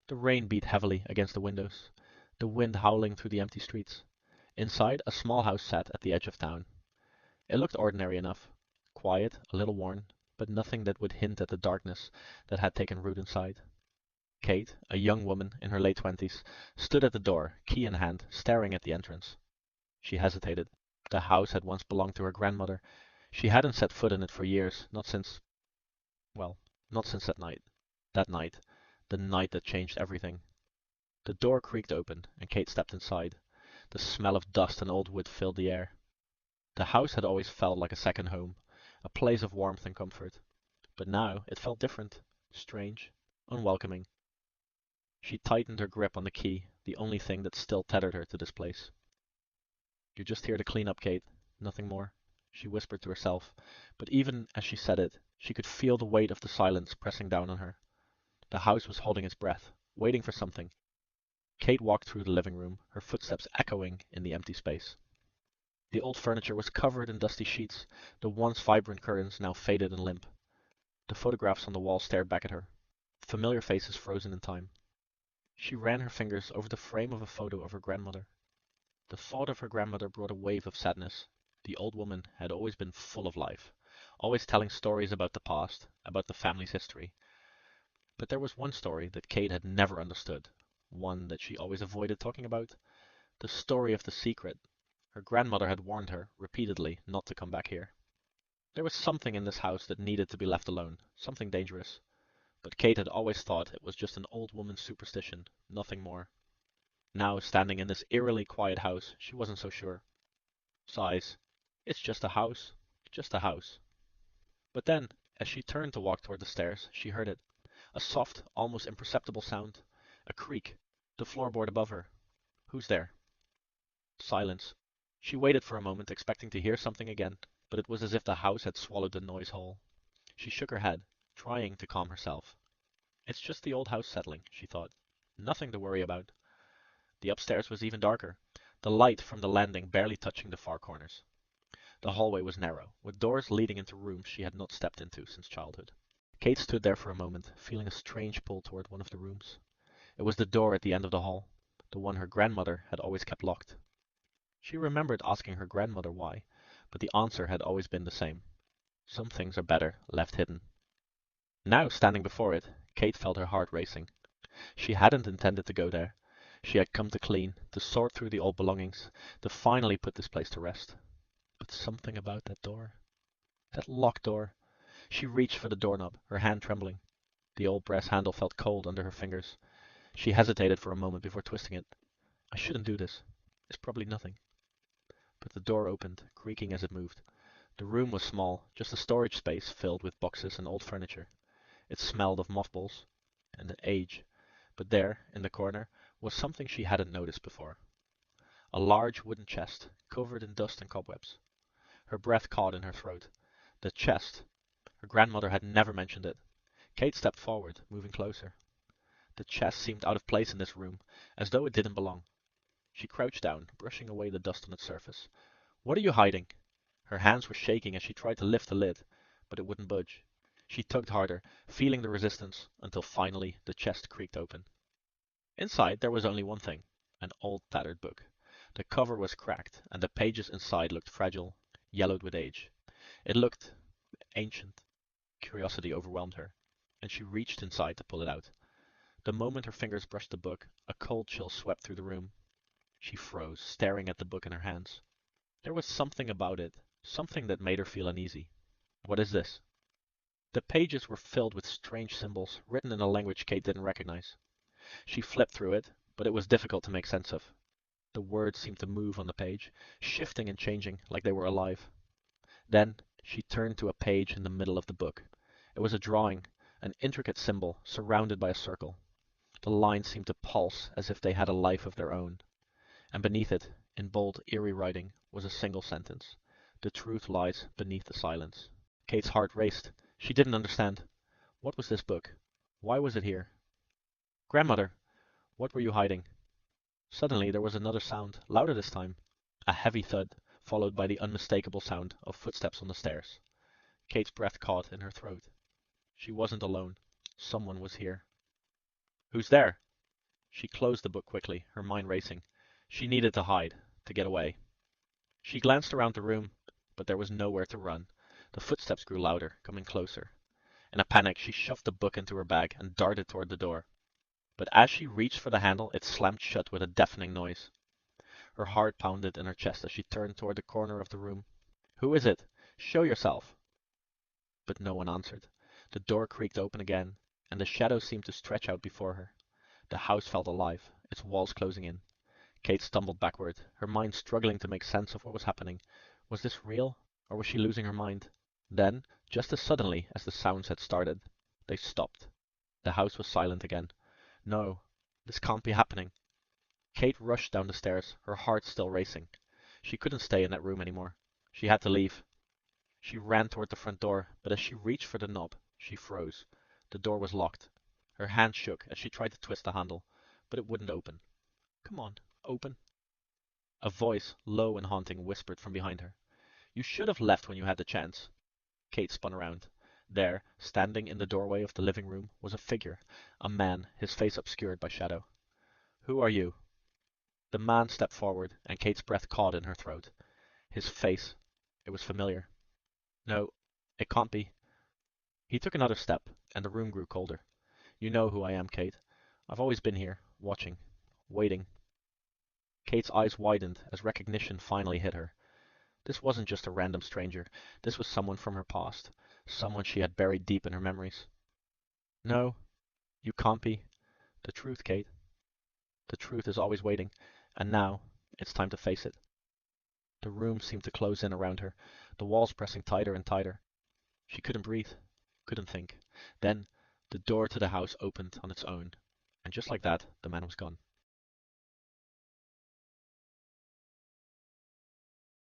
The rain beat heavily against the windows, the wind howling through the empty streets. Inside, a small house sat at the edge of town. It looked ordinary enough, quiet, a little worn, but nothing that would hint at the darkness that had taken root inside. Kate, a young woman in her late twenties, stood at the door, key in hand, staring at the entrance. She hesitated. The house had once belonged to her grandmother. She hadn't set foot in it for years, not since, well, not since that night. That night. The night that changed everything. The door creaked open, and Kate stepped inside. The smell of dust and old wood filled the air. The house had always felt like a second home, a place of warmth and comfort. But now it felt different, strange, unwelcoming. She tightened her grip on the key, the only thing that still tethered her to this place. "You're just here to clean up, Kate. Nothing more," she whispered to herself, but even as she said it, she could feel the weight of the silence pressing down on her. The house was holding its breath, waiting for something. Kate walked through the living room, her footsteps echoing in the empty space. The old furniture was covered in dusty sheets, the once vibrant curtains now faded and limp. The photographs on the wall stared back at her, familiar faces frozen in time. She ran her fingers over the frame of a photo of her grandmother. The thought of her grandmother brought a wave of sadness. The old woman had always been full of life, always telling stories about the past, about the family's history. But there was one story that Kate had never understood, one that she always avoided talking about, the story of the secret. Her grandmother had warned her, repeatedly, not to come back here. There was something in this house that needed to be left alone, something dangerous. But Kate had always thought it was just an old woman's superstition, nothing more. Now, standing in this eerily quiet house, she wasn't so sure. Sighs. It's just a house. Just a house. But then, as she turned to walk toward the stairs, she heard it. A soft, almost imperceptible sound. A creak. The floorboard above her. Who's there? Silence. She waited for a moment, expecting to hear something again, but it was as if the house had swallowed the noise whole. She shook her head, trying to calm herself. It's just the old house settling, she thought. Nothing to worry about. The upstairs was even darker, the light from the landing barely touching the far corners. The hallway was narrow, with doors leading into rooms she had not stepped into since childhood. Kate stood there for a moment, feeling a strange pull toward one of the rooms. It was the door at the end of the hall, the one her grandmother had always kept locked. She remembered asking her grandmother why, but the answer had always been the same. Some things are better left hidden. Now, standing before it, Kate felt her heart racing. She hadn't intended to go there. She had come to clean, to sort through the old belongings, to finally put this place to rest. But something about that door. That locked door. She reached for the doorknob, her hand trembling. The old brass handle felt cold under her fingers. She hesitated for a moment before twisting it. I shouldn't do this. It's probably nothing. But the door opened, creaking as it moved. The room was small, just a storage space filled with boxes and old furniture. It smelled of mothballs and age, but there, in the corner, was something she hadn't noticed before. A large wooden chest, covered in dust and cobwebs. Her breath caught in her throat. The chest. Her grandmother had never mentioned it. Kate stepped forward, moving closer. The chest seemed out of place in this room, as though it didn't belong. She crouched down, brushing away the dust on its surface. What are you hiding? Her hands were shaking as she tried to lift the lid, but it wouldn't budge. She tugged harder, feeling the resistance, until finally the chest creaked open. Inside there was only one thing, an old tattered book. The cover was cracked, and the pages inside looked fragile, yellowed with age. It looked ancient. Curiosity overwhelmed her, and she reached inside to pull it out. The moment her fingers brushed the book, a cold chill swept through the room. She froze, staring at the book in her hands. There was something about it, something that made her feel uneasy. What is this? The pages were filled with strange symbols, written in a language Kate didn't recognize. She flipped through it, but it was difficult to make sense of. The words seemed to move on the page, shifting and changing like they were alive. Then she turned to a page in the middle of the book. It was a drawing, an intricate symbol surrounded by a circle. The lines seemed to pulse as if they had a life of their own. And beneath it, in bold, eerie writing, was a single sentence. The truth lies beneath the silence. Kate's heart raced. She didn't understand. What was this book? Why was it here? Grandmother, what were you hiding? Suddenly there was another sound, louder this time. A heavy thud, followed by the unmistakable sound of footsteps on the stairs. Kate's breath caught in her throat. She wasn't alone. Someone was here. Who's there? She closed the book quickly, her mind racing. She needed to hide, to get away. She glanced around the room, but there was nowhere to run. The footsteps grew louder, coming closer. In a panic, she shoved the book into her bag and darted toward the door. But as she reached for the handle, it slammed shut with a deafening noise. Her heart pounded in her chest as she turned toward the corner of the room. "Who is it? Show yourself!" But no one answered. The door creaked open again, and the shadows seemed to stretch out before her. The house felt alive, its walls closing in. Kate stumbled backward, her mind struggling to make sense of what was happening. Was this real, or was she losing her mind? Then, just as suddenly as the sounds had started, they stopped. The house was silent again. No, this can't be happening. Kate rushed down the stairs, her heart still racing. She couldn't stay in that room anymore. She had to leave. She ran toward the front door, but as she reached for the knob, she froze. The door was locked. Her hand shook as she tried to twist the handle, but it wouldn't open. "Come on, open." A voice, low and haunting, whispered from behind her. "You should have left when you had the chance." Kate spun around. There, standing in the doorway of the living room, was a figure, a man, his face obscured by shadow. "Who are you?" The man stepped forward, and Kate's breath caught in her throat. His face, it was familiar. No, it can't be. He took another step, and the room grew colder. "You know who I am, Kate. I've always been here, watching, waiting." Kate's eyes widened as recognition finally hit her. This wasn't just a random stranger. This was someone from her past, someone she had buried deep in her memories. "No, you can't be. The truth, Kate. The truth is always waiting, and now it's time to face it." The room seemed to close in around her, the walls pressing tighter and tighter. She couldn't breathe, couldn't think. Then the door to the house opened on its own, and just like that, the man was gone.